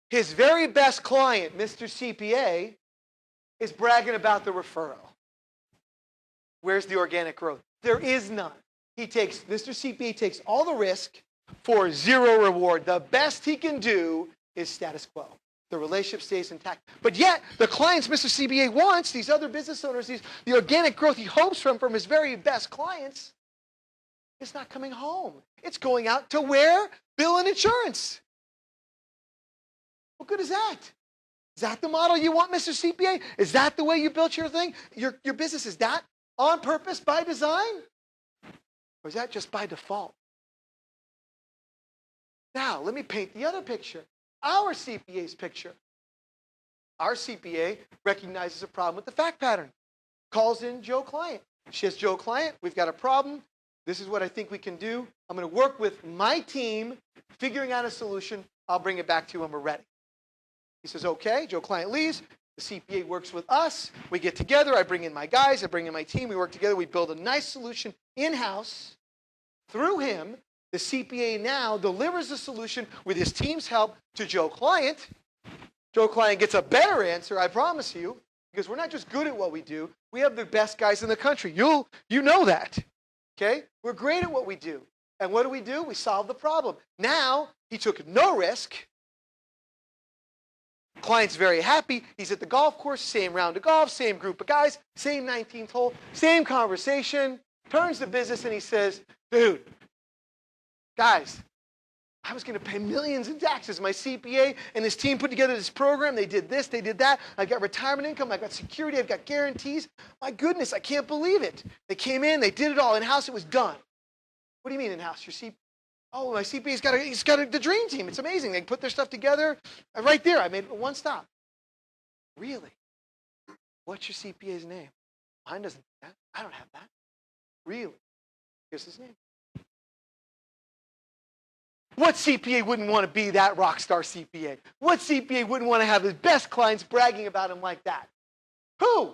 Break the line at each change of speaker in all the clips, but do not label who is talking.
His very best client, Mr. CPA, is bragging about the referral. Where's the organic growth? There is none. Mr. CPA takes all the risk for zero reward. The best he can do is status quo. The relationship stays intact. But yet, the clients Mr. CPA wants, these other business owners, the organic growth he hopes from his very best clients, is not coming home. It's going out to where? Bill and insurance. What good is that? Is that the model you want, Mr. CPA? Is that the way you built your thing? Your business, is that on purpose, by design? Or is that just by default? Now, let me paint the other picture. Our CPA's picture. Our CPA recognizes a problem with the fact pattern. Calls in Joe Client. She says, Joe Client, we've got a problem. This is what I think we can do. I'm going to work with my team, figuring out a solution. I'll bring it back to you when we're ready. He says, okay. Joe Client leaves. The CPA works with us. We get together. I bring in my guys. I bring in my team. We work together. We build a nice solution in-house. Through him, the CPA now delivers the solution with his team's help to Joe Client. Joe Client gets a better answer, I promise you, because we're not just good at what we do. We have the best guys in the country. You know that. Okay? We're great at what we do. And what do? We solve the problem. Now, he took no risk. Client's very happy. He's at the golf course, same round of golf, same group of guys, same 19th hole, same conversation. Turns to business and he says, dude, guys, I was going to pay millions in taxes. My CPA and his team put together this program. They did this, they did that. I got retirement income. I got security. I've got guarantees. My goodness, I can't believe it. They came in. They did it all in-house. It was done. What do you mean in-house? Your CPA? Oh, my CPA's got the dream team. It's amazing. They put their stuff together. Right there, I made one stop. Really? What's your CPA's name? Mine doesn't have that. I don't have that. Really? Here's his name. What CPA wouldn't want to be that rock star CPA? What CPA wouldn't want to have his best clients bragging about him like that? Who?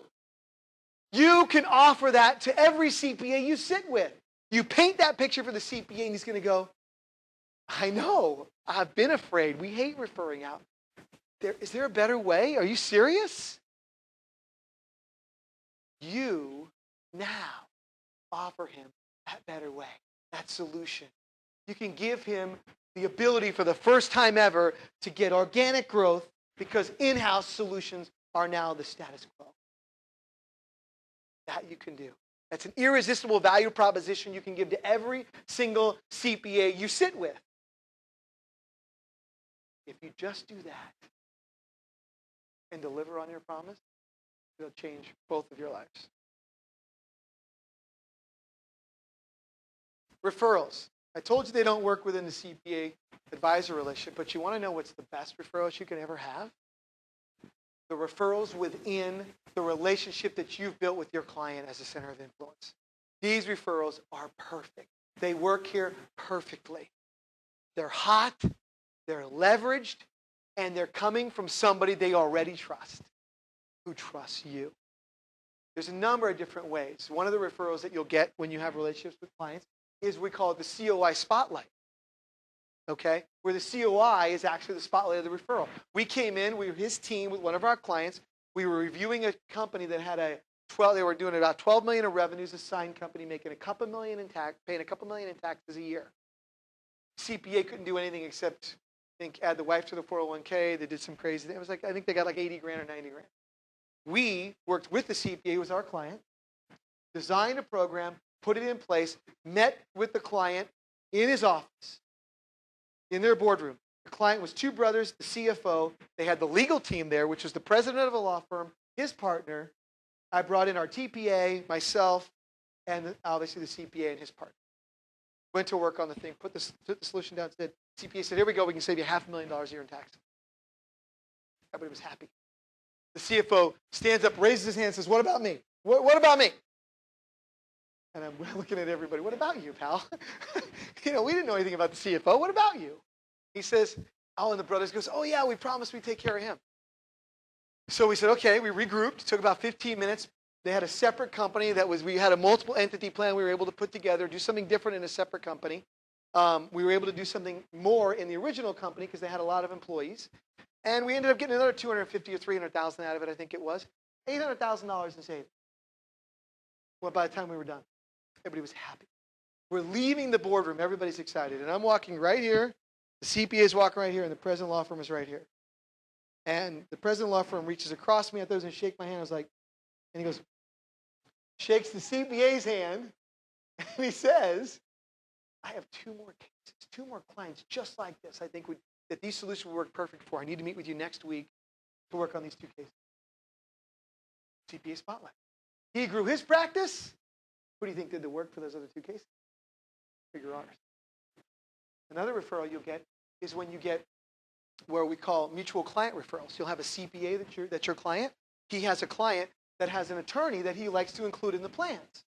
You can offer that to every CPA you sit with. You paint that picture for the CPA and he's going to go, I know, I've been afraid. We hate referring out. Is there a better way? Are you serious? You now offer him that better way, that solution. You can give him the ability for the first time ever to get organic growth because in-house solutions are now the status quo. That you can do. That's an irresistible value proposition you can give to every single CPA you sit with. If you just do that and deliver on your promise, it'll change both of your lives. Referrals. I told you they don't work within the CPA advisor relationship, but you want to know what's the best referrals you can ever have? The referrals within the relationship that you've built with your client as a center of influence. These referrals are perfect. They work here perfectly. They're hot, they're leveraged, and they're coming from somebody they already trust, who trusts you. There's a number of different ways. One of the referrals that you'll get when you have relationships with clients is we call it the COI spotlight. Okay? Where the COI is actually the spotlight of the referral. We came in, we were his team with one of our clients. We were reviewing a company that had they were doing about 12 million in revenues, a signed company, making a couple million in tax, paying a couple million in taxes a year. CPA couldn't do anything except, I think, add the wife to the 401k. They did some crazy thing. It was like, I think they got like 80 grand or 90 grand. We worked with the CPA, who was our client, designed a program, put it in place, met with the client in his office, in their boardroom. The client was two brothers, the CFO. They had the legal team there, which was the president of a law firm, his partner. I brought in our TPA, myself, and obviously the CPA and his partner. Went to work on the thing, put the solution down, said, CPA said, here we go, we can save you $500,000 a year in taxes. Everybody was happy. The CFO stands up, raises his hand, and says, what about me? What about me? And I'm looking at everybody, what about you, pal? We didn't know anything about the CFO. What about you? He says, and the brothers goes, oh yeah, we promised we'd take care of him. So we said, okay, we regrouped. It took about 15 minutes. They had a separate company we had a multiple entity plan we were able to put together, do something different in a separate company. We were able to do something more in the original company because they had a lot of employees. And we ended up getting another $250,000 or $300,000 out of it, I think it was. $800,000 in savings. Well, by the time we were done, everybody was happy. We're leaving the boardroom. Everybody's excited. And I'm walking right here. The CPA is walking right here, and the president law firm is right here. And the president law firm reaches across me. I thought he was going to shake my hand. I was like, and he goes, shakes the CPA's hand, and he says, I have 2 more cases, 2 more clients just like this I think that these solutions would work perfect for. I need to meet with you next week to work on these 2 cases. CPA Spotlight. He grew his practice. Who do you think did the work for those other 2 cases? Figure ours. Another referral you'll get is when you get where we call mutual client referrals. You'll have a CPA that's your client. He has a client that has an attorney that he likes to include in the plans.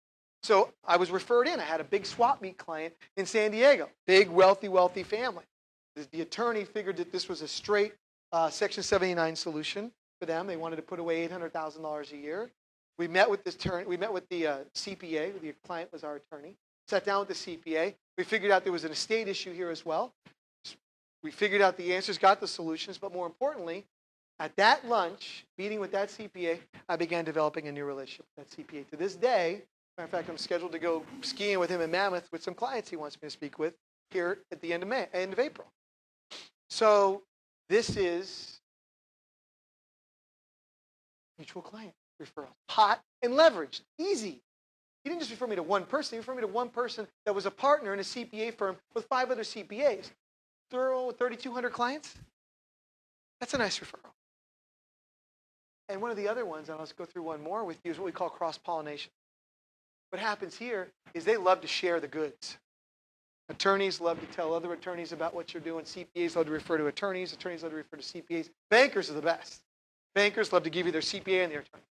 So I was referred in. I had a big swap meet client in San Diego. Big, wealthy family. The attorney figured that this was a straight Section 79 solution for them. They wanted to put away $800,000 a year. We met with the CPA. The client was our attorney. Sat down with the CPA. We figured out there was an estate issue here as well. We figured out the answers, got the solutions, but more importantly, at that lunch, meeting with that CPA, I began developing a new relationship with that CPA. To this day, matter of fact, I'm scheduled to go skiing with him in Mammoth with some clients he wants me to speak with here at the end of April. So this is mutual client referral. Hot and leveraged. Easy. He didn't just refer me to one person. He referred me to one person that was a partner in a CPA firm with 5 other CPAs. 3,200 clients? That's a nice referral. And one of the other ones, and I'll just go through one more with you, is what we call cross-pollination. What happens here is they love to share the goods. Attorneys love to tell other attorneys about what you're doing. CPAs love to refer to attorneys. Attorneys love to refer to CPAs. Bankers are the best. Bankers love to give you their CPA and their attorney.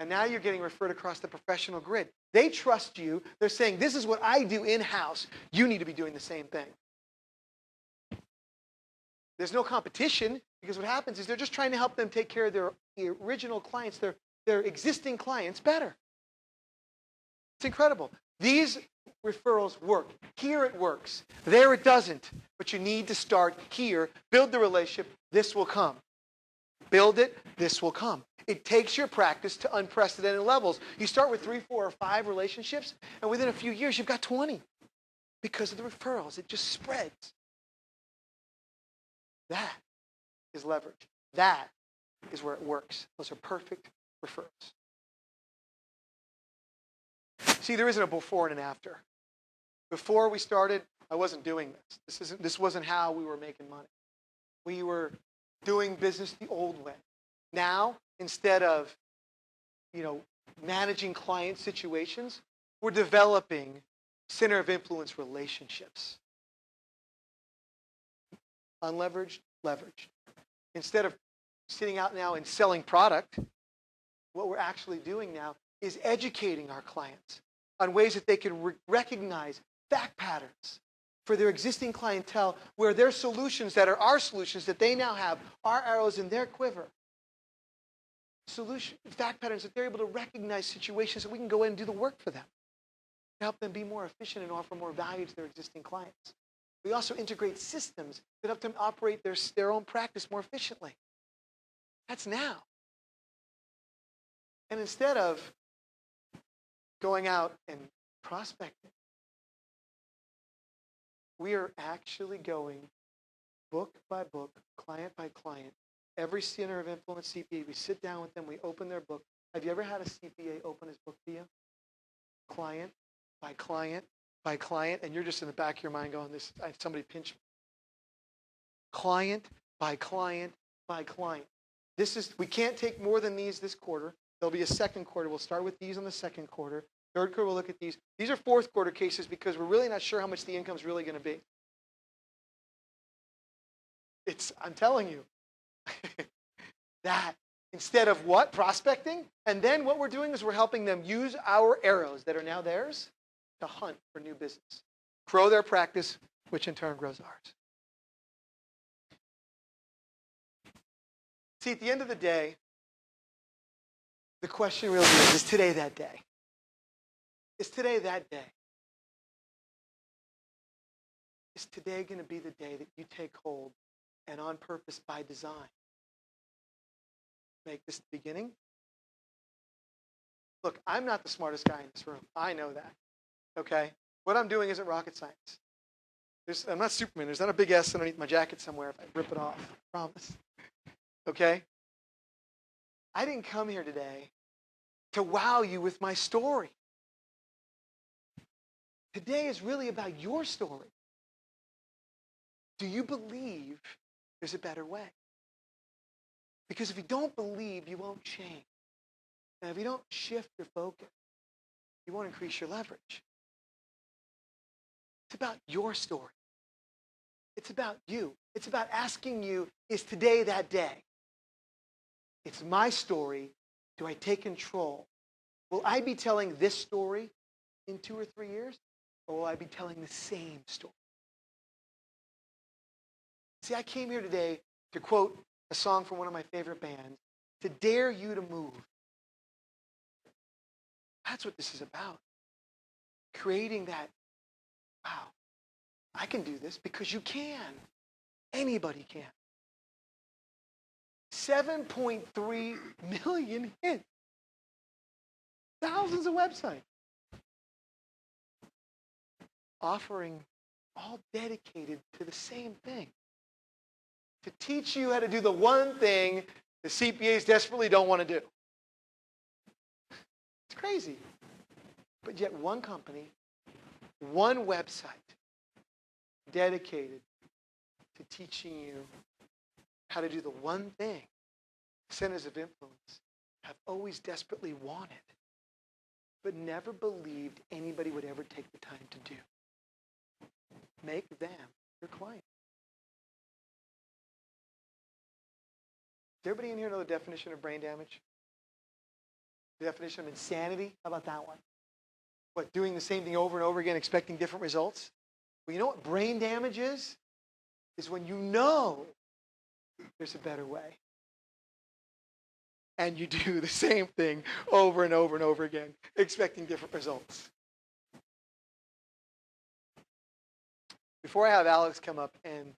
And now you're getting referred across the professional grid. They trust you. They're saying, this is what I do in-house. You need to be doing the same thing. There's no competition because what happens is they're just trying to help them take care of their original clients, their existing clients better. It's incredible. These referrals work. Here it works. There it doesn't. But you need to start here. Build the relationship. This will come. Build it. This will come. It takes your practice to unprecedented levels. You start with 3, 4, or 5 relationships, and within a few years, you've got 20 because of the referrals. It just spreads. That is leverage. That is where it works. Those are perfect referrals. See, there isn't a before and an after. Before we started, I wasn't doing this. This wasn't how we were making money. We were doing business the old way. Now, instead of, managing client situations, we're developing center of influence relationships. Unleveraged, leveraged. Instead of sitting out now and selling product, what we're actually doing now is educating our clients on ways that they can recognize fact patterns for their existing clientele where their solutions that are our solutions that they now have are arrows in their quiver. Fact patterns that they're able to recognize situations that we can go in and do the work for them to help them be more efficient and offer more value to their existing clients. We also integrate systems that help them operate their own practice more efficiently. That's now. And instead of going out and prospecting, we are actually going book by book, client by client. Every center of influence CPA, we sit down with them, we open their book. Have you ever had a CPA open his book to you? Client by client by client, and you're just in the back of your mind going, somebody pinch me. Client by client by client. We can't take more than these this quarter. There'll be a second quarter. We'll start with these in the second quarter. Third quarter, we'll look at these. These are fourth quarter cases because we're really not sure how much the income's really going to be. I'm telling you, that instead of what? Prospecting. And then what we're doing is we're helping them use our arrows that are now theirs to hunt for new business. Grow their practice, which in turn grows ours. See, at the end of the day, the question really is today that day? Is today that day? Is today going to be the day that you take hold and on purpose by design. Make this the beginning. Look, I'm not the smartest guy in this room. I know that. Okay? What I'm doing isn't rocket science. I'm not Superman. There's not a big S underneath my jacket somewhere if I rip it off. I promise. Okay? I didn't come here today to wow you with my story. Today is really about your story. Do you believe there's a better way? Because if you don't believe, you won't change. And if you don't shift your focus, you won't increase your leverage. It's about your story. It's about you. It's about asking you, is today that day? It's my story. Do I take control? Will I be telling this story in 2 or 3 years? Or will I be telling the same story? See, I came here today to quote a song from one of my favorite bands, to dare you to move. That's what this is about. Creating that, wow, I can do this because you can. Anybody can. 7.3 million hits. Thousands of websites. Offering all dedicated to the same thing. To teach you how to do the one thing the CPAs desperately don't want to do. It's crazy. But yet one company, one website dedicated to teaching you how to do the one thing centers of influence have always desperately wanted, but never believed anybody would ever take the time to do. Make them your client. Does everybody in here know the definition of brain damage? The definition of insanity? How about that one? What, doing the same thing over and over again, expecting different results? Well, you know what brain damage is? Is when you know there's a better way. And you do the same thing over and over and over again, expecting different results. Before I have Alex come up and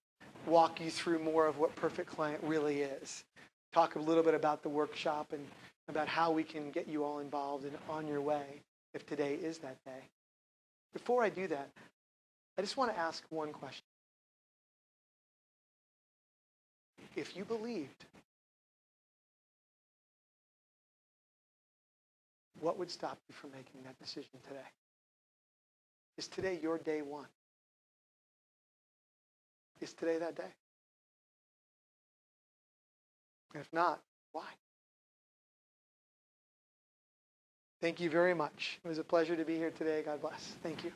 walk you through more of what Perfect Client really is, talk a little bit about the workshop and about how we can get you all involved and on your way if today is that day. Before I do that, I just want to ask one question. If you believed, what would stop you from making that decision today? Is today your day one? Is today that day? And if not, why? Thank you very much. It was a pleasure to be here today. God bless. Thank you.